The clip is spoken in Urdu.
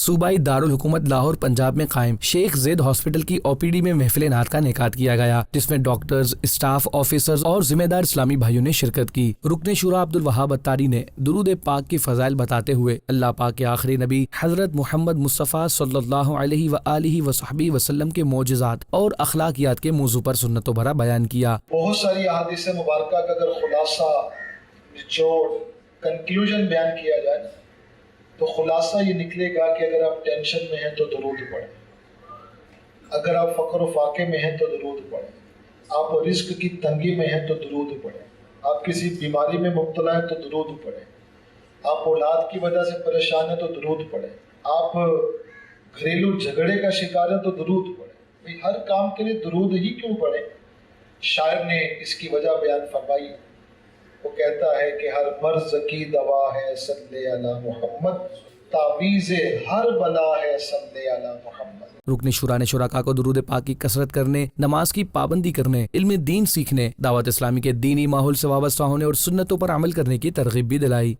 صوبائی دارالحکومت لاہور پنجاب میں قائم شیخ زید ہاسپٹل کی او پی ڈی میں محفل نعت کا انعقاد کیا گیا، جس میں ڈاکٹرز، اسٹاف، آفیسرز اور ذمہ دار اسلامی بھائیوں نے شرکت کی۔ رکن شورا عبدالوہاب اتاری نے درود پاک کی فضائل بتاتے ہوئے اللہ پاک کے آخری نبی حضرت محمد مصطفیٰ صلی اللہ علیہ وآلہ وصحبہ وسلم کے معجزات اور اخلاقیات کے موضوع پر سنت و بھرا بیان کیا۔ بہت ساری احادیث مبارکہ کا اگر خلاصہ، نچوڑ، کنکلوژن بیان کیا جائے تو خلاصہ یہ نکلے گا کہ اگر آپ ٹینشن میں ہیں تو درود پڑھیں، اگر آپ فقر و فاقے میں ہیں تو درود پڑھیں، آپ رزق کی تنگی میں ہیں تو درود پڑھیں، آپ کسی بیماری میں مبتلا ہیں تو درود پڑھیں، آپ اولاد کی وجہ سے پریشان ہیں تو درود پڑھیں، آپ گھریلو جھگڑے کا شکار ہیں تو درود پڑھیں۔ ہر کام کے لیے درود ہی کیوں پڑھیں؟ شاعر نے اس کی وجہ بیان فرمائی، وہ کہتا ہے کہ ہر مرض کی دوا ہے صلی علی محمد، تعویذ ہر بلا ہے صلی علی محمد۔ رکن شورا نے شرکاء کو درود پاک کی کثرت کرنے، نماز کی پابندی کرنے، علم دین سیکھنے، دعوت اسلامی کے دینی ماحول سے وابستہ ہونے اور سنتوں پر عمل کرنے کی ترغیب بھی دلائی۔